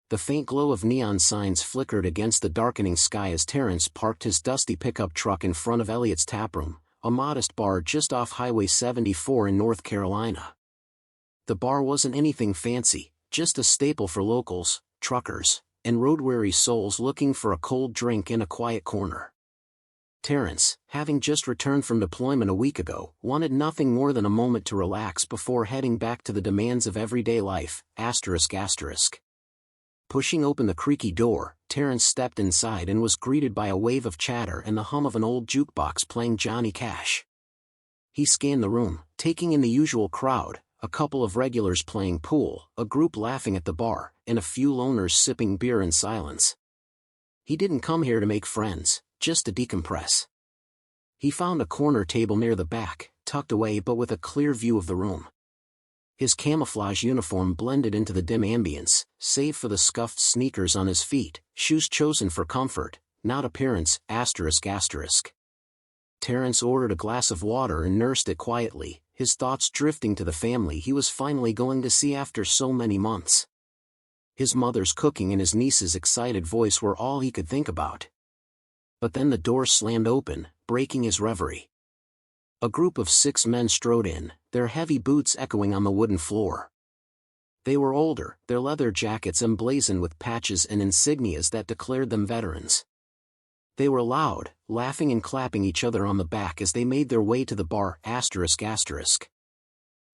The faint glow of neon signs flickered against the darkening sky as Terrence parked his dusty pickup truck in front of Elliot's Taproom, a modest bar just off Highway 74 in North Carolina. The bar wasn't anything fancy, just a staple for locals, truckers, and road-weary souls looking for a cold drink in a quiet corner. Terrence, having just returned from deployment a week ago, wanted nothing more than a moment to relax before heading back to the demands of everyday life, ***. Pushing open the creaky door, Terrence stepped inside and was greeted by a wave of chatter and the hum of an old jukebox playing Johnny Cash. He scanned the room, taking in the usual crowd, a couple of regulars playing pool, a group laughing at the bar, and a few loners sipping beer in silence. He didn't come here to make friends, just to decompress. He found a corner table near the back, tucked away but with a clear view of the room. His camouflage uniform blended into the dim ambience, save for the scuffed sneakers on his feet, shoes chosen for comfort, not appearance, ***. Terrence ordered a glass of water and nursed it quietly, his thoughts drifting to the family he was finally going to see after so many months. His mother's cooking and his niece's excited voice were all he could think about. But then the door slammed open, breaking his reverie. A group of 6 men strode in, their heavy boots echoing on the wooden floor. They were older, their leather jackets emblazoned with patches and insignias that declared them veterans. They were loud, laughing and clapping each other on the back as they made their way to the bar, ***.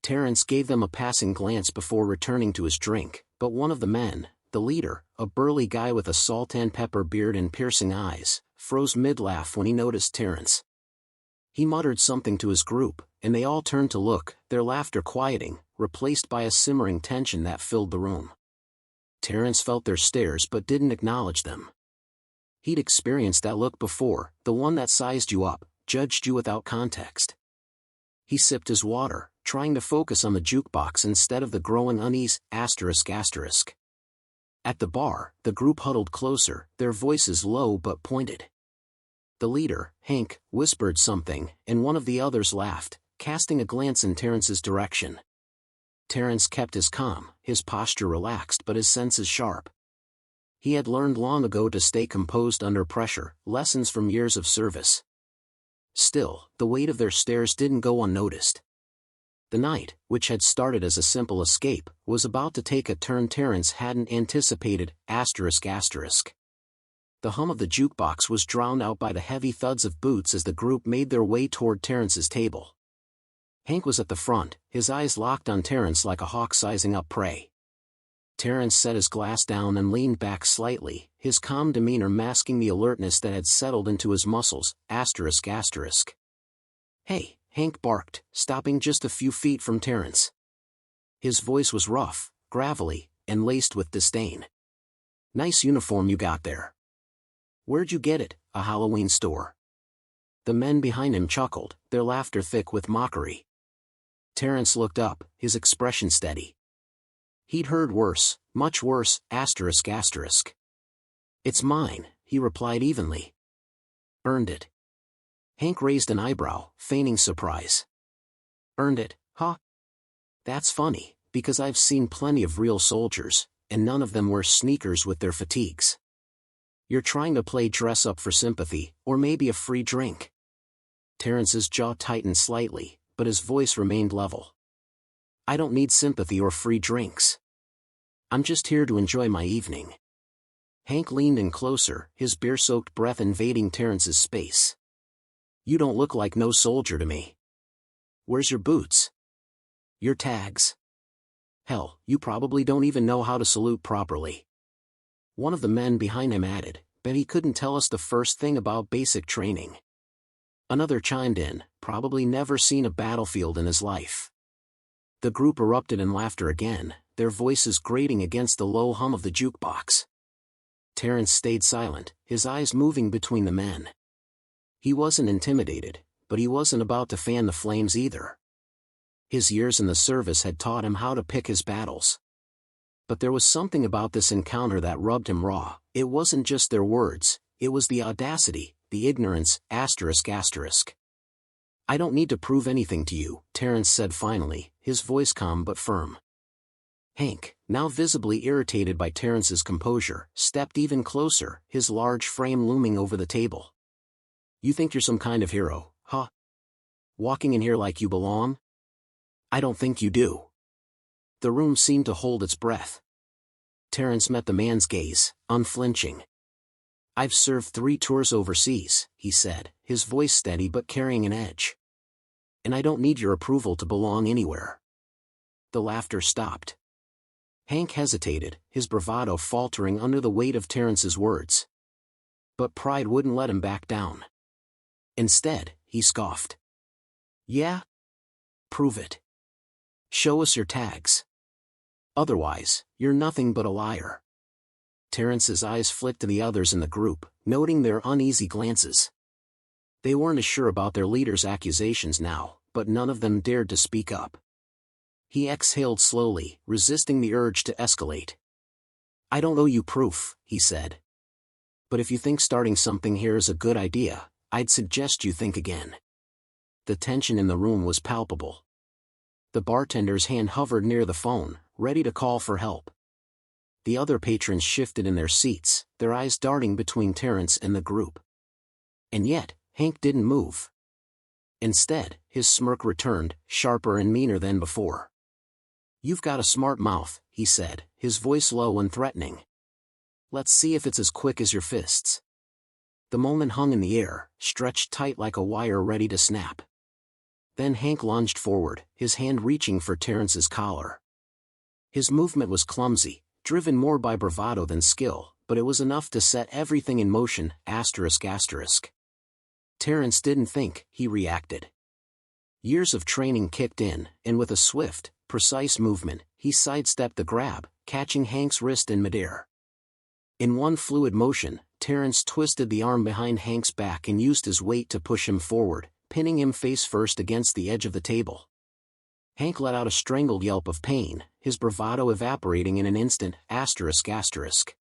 Terrence gave them a passing glance before returning to his drink, but one of the men, the leader, a burly guy with a salt and pepper beard and piercing eyes, froze mid-laugh when he noticed Terrence. He muttered something to his group, and they all turned to look, their laughter quieting, replaced by a simmering tension that filled the room. Terrence felt their stares but didn't acknowledge them. He'd experienced that look before, the one that sized you up, judged you without context. He sipped his water, trying to focus on the jukebox instead of the growing unease, ***. At the bar, the group huddled closer, their voices low but pointed. The leader, Hank, whispered something, and one of the others laughed, casting a glance in Terrence's direction. Terrence kept his calm, his posture relaxed but his senses sharp. He had learned long ago to stay composed under pressure, lessons from years of service. Still, the weight of their stares didn't go unnoticed. The night, which had started as a simple escape, was about to take a turn Terrence hadn't anticipated, ***. The hum of the jukebox was drowned out by the heavy thuds of boots as the group made their way toward Terrence's table. Hank was at the front, his eyes locked on Terrence like a hawk sizing up prey. Terrence set his glass down and leaned back slightly, his calm demeanor masking the alertness that had settled into his muscles, ***. "Hey," Hank barked, stopping just a few feet from Terrence. His voice was rough, gravelly, and laced with disdain. "Nice uniform you got there. Where'd you get it, a Halloween store?" The men behind him chuckled, their laughter thick with mockery. Terrence looked up, his expression steady. He'd heard worse, much worse, ***. "It's mine," he replied evenly. "Earned it." Hank raised an eyebrow, feigning surprise. "Earned it, huh? That's funny, because I've seen plenty of real soldiers, and none of them wear sneakers with their fatigues. You're trying to play dress up for sympathy, or maybe a free drink." Terrence's jaw tightened slightly, but his voice remained level. "I don't need sympathy or free drinks. I'm just here to enjoy my evening." Hank leaned in closer, his beer-soaked breath invading Terrence's space. "You don't look like no soldier to me. Where's your boots? Your tags? Hell, you probably don't even know how to salute properly." One of the men behind him added, "Bet he couldn't tell us the first thing about basic training." Another chimed in, probably never seen a battlefield in his life. The group erupted in laughter again, their voices grating against the low hum of the jukebox. Terrence stayed silent, his eyes moving between the men. He wasn't intimidated, but he wasn't about to fan the flames either. His years in the service had taught him how to pick his battles. But there was something about this encounter that rubbed him raw. It wasn't just their words, it was the audacity, the ignorance, ***. "I don't need to prove anything to you," Terrence said finally, his voice calm but firm. Hank, now visibly irritated by Terrence's composure, stepped even closer, his large frame looming over the table. "You think you're some kind of hero, huh? Walking in here like you belong? I don't think you do." The room seemed to hold its breath. Terrence met the man's gaze, unflinching. "I've served 3 tours overseas," he said, his voice steady but carrying an edge. "And I don't need your approval to belong anywhere." The laughter stopped. Hank hesitated, his bravado faltering under the weight of Terrence's words. But pride wouldn't let him back down. Instead, he scoffed. "Yeah? Prove it. Show us your tags. Otherwise, you're nothing but a liar." Terrence's eyes flicked to the others in the group, noting their uneasy glances. They weren't as sure about their leader's accusations now, but none of them dared to speak up. He exhaled slowly, resisting the urge to escalate. "I don't owe you proof," he said. "But if you think starting something here is a good idea, I'd suggest you think again." The tension in the room was palpable. The bartender's hand hovered near the phone, ready to call for help. The other patrons shifted in their seats, their eyes darting between Terrence and the group. And yet, Hank didn't move. Instead, his smirk returned, sharper and meaner than before. "You've got a smart mouth," he said, his voice low and threatening. "Let's see if it's as quick as your fists." The moment hung in the air, stretched tight like a wire ready to snap. Then Hank lunged forward, his hand reaching for Terrence's collar. His movement was clumsy, driven more by bravado than skill, but it was enough to set everything in motion, asterisk asterisk. Terrence didn't think, he reacted. Years of training kicked in, and with a swift, precise movement, he sidestepped the grab, catching Hank's wrist in midair. In one fluid motion, Terrence twisted the arm behind Hank's back and used his weight to push him forward, pinning him face first against the edge of the table. Hank let out a strangled yelp of pain, his bravado evaporating in an instant, asterisk asterisk.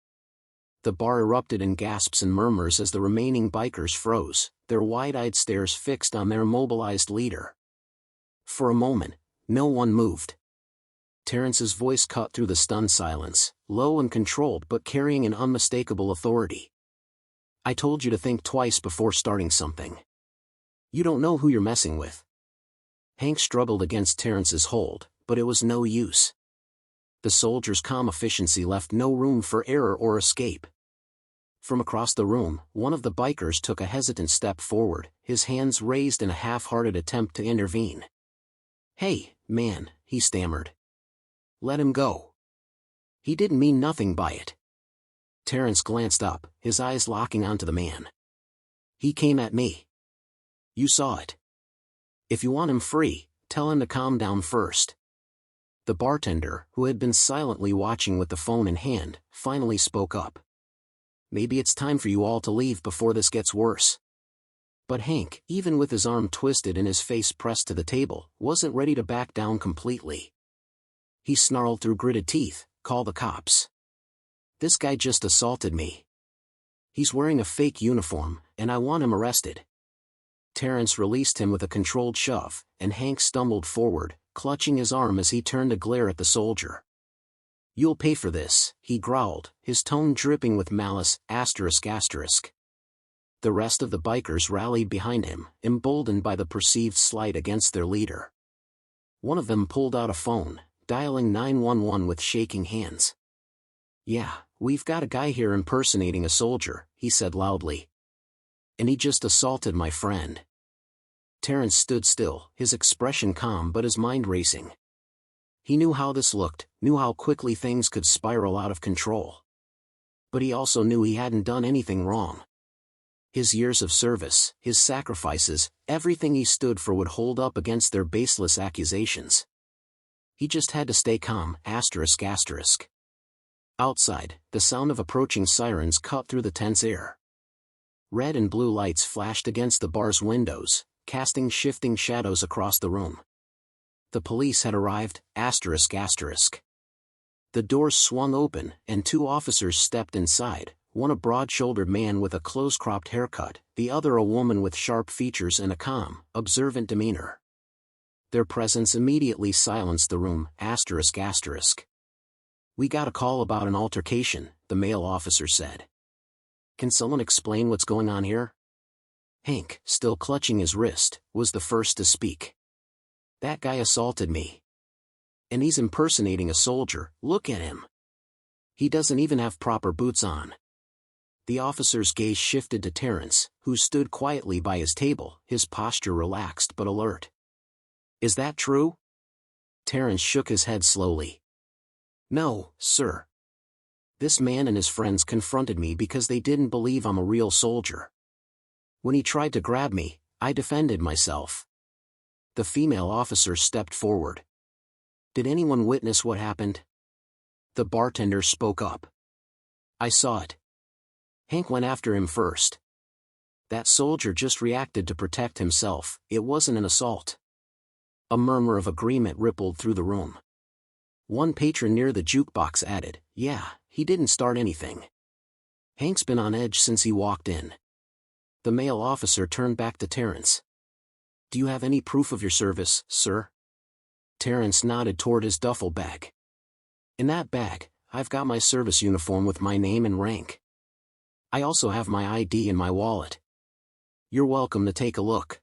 The bar erupted in gasps and murmurs as the remaining bikers froze, their wide-eyed stares fixed on their immobilized leader. For a moment, no one moved. Terrence's voice cut through the stunned silence, low and controlled but carrying an unmistakable authority. "I told you to think twice before starting something. You don't know who you're messing with." Hank struggled against Terrence's hold, but it was no use. The soldier's calm efficiency left no room for error or escape. From across the room, one of the bikers took a hesitant step forward, his hands raised in a half-hearted attempt to intervene. "Hey, man," he stammered. "Let him go. He didn't mean nothing by it." Terrence glanced up, his eyes locking onto the man. "He came at me. You saw it. If you want him free, tell him to calm down first." The bartender, who had been silently watching with the phone in hand, finally spoke up. "Maybe it's time for you all to leave before this gets worse." But Hank, even with his arm twisted and his face pressed to the table, wasn't ready to back down completely. He snarled through gritted teeth, "Call the cops. This guy just assaulted me. He's wearing a fake uniform, and I want him arrested." Terrence released him with a controlled shove, and Hank stumbled forward, clutching his arm as he turned to glare at the soldier. "You'll pay for this," he growled, his tone dripping with malice, asterisk asterisk. The rest of the bikers rallied behind him, emboldened by the perceived slight against their leader. One of them pulled out a phone, dialing 911 with shaking hands. "Yeah, we've got a guy here impersonating a soldier," he said loudly. "And he just assaulted my friend." Terrence stood still, his expression calm but his mind racing. He knew how this looked, knew how quickly things could spiral out of control. But he also knew he hadn't done anything wrong. His years of service, his sacrifices, everything he stood for would hold up against their baseless accusations. He just had to stay calm, asterisk asterisk. Outside, the sound of approaching sirens cut through the tense air. Red and blue lights flashed against the bar's windows, casting shifting shadows across the room. The police had arrived, asterisk asterisk. The doors swung open, and 2 officers stepped inside, one a broad-shouldered man with a close-cropped haircut, the other a woman with sharp features and a calm, observant demeanor. Their presence immediately silenced the room, asterisk asterisk. "We got a call about an altercation," the male officer said. "Can someone explain what's going on here?" Hank, still clutching his wrist, was the first to speak. "That guy assaulted me. And he's impersonating a soldier, look at him. He doesn't even have proper boots on." The officer's gaze shifted to Terrence, who stood quietly by his table, his posture relaxed but alert. "Is that true?" Terrence shook his head slowly. "No, sir. This man and his friends confronted me because they didn't believe I'm a real soldier. When he tried to grab me, I defended myself." The female officer stepped forward. "Did anyone witness what happened?" The bartender spoke up. "I saw it. Hank went after him first. That soldier just reacted to protect himself, it wasn't an assault." A murmur of agreement rippled through the room. One patron near the jukebox added, "Yeah, he didn't start anything. Hank's been on edge since he walked in." The male officer turned back to Terrence. "Do you have any proof of your service, sir?" Terrence nodded toward his duffel bag. "In that bag, I've got my service uniform with my name and rank. I also have my ID in my wallet. You're welcome to take a look."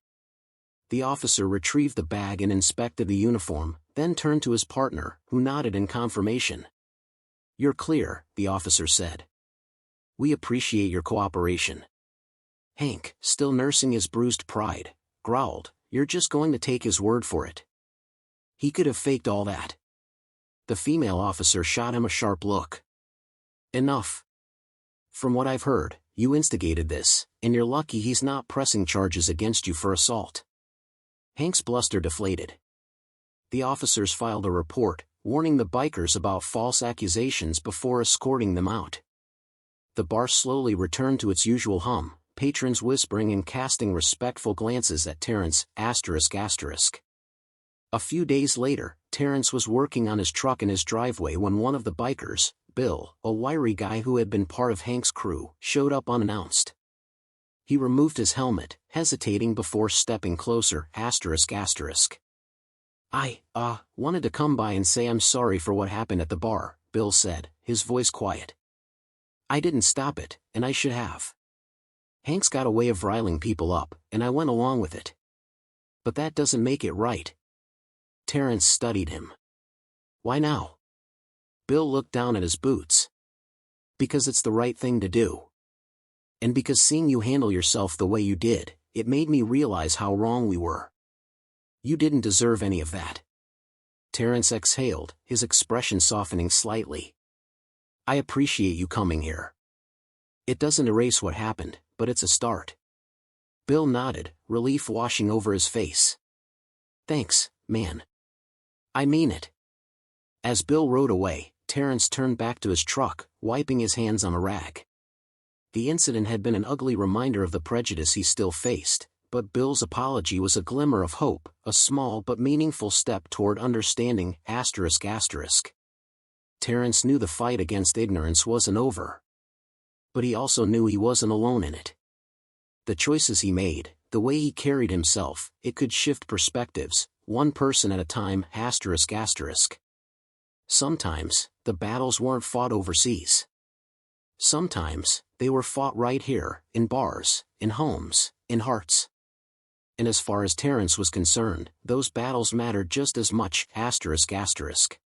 The officer retrieved the bag and inspected the uniform, then turned to his partner, who nodded in confirmation. "You're clear," the officer said. "We appreciate your cooperation." Hank, still nursing his bruised pride, growled, "You're just going to take his word for it? He could have faked all that." The female officer shot him a sharp look. "Enough. From what I've heard, you instigated this, and you're lucky he's not pressing charges against you for assault." Hank's bluster deflated. The officers filed a report, warning the bikers about false accusations before escorting them out. The bar slowly returned to its usual hum, patrons whispering and casting respectful glances at Terrence, ***. A few days later, Terrence was working on his truck in his driveway when one of the bikers, Bill, a wiry guy who had been part of Hank's crew, showed up unannounced. He removed his helmet, hesitating before stepping closer, ***. "I wanted to come by and say I'm sorry for what happened at the bar," Bill said, his voice quiet. "I didn't stop it, and I should have. Hank's got a way of riling people up, and I went along with it. But that doesn't make it right." Terrence studied him. "Why now?" Bill looked down at his boots. "Because it's the right thing to do. And because seeing you handle yourself the way you did, it made me realize how wrong we were. You didn't deserve any of that." Terrence exhaled, his expression softening slightly. "I appreciate you coming here. It doesn't erase what happened, but it's a start." Bill nodded, relief washing over his face. "Thanks, man. I mean it." As Bill rode away, Terrence turned back to his truck, wiping his hands on a rag. The incident had been an ugly reminder of the prejudice he still faced, but Bill's apology was a glimmer of hope, a small but meaningful step toward understanding, ***. Terrence knew the fight against ignorance wasn't over. But he also knew he wasn't alone in it. The choices he made, the way he carried himself, it could shift perspectives, one person at a time, ***. Sometimes, the battles weren't fought overseas. Sometimes, they were fought right here, in bars, in homes, in hearts. And as far as Terrence was concerned, those battles mattered just as much, ***.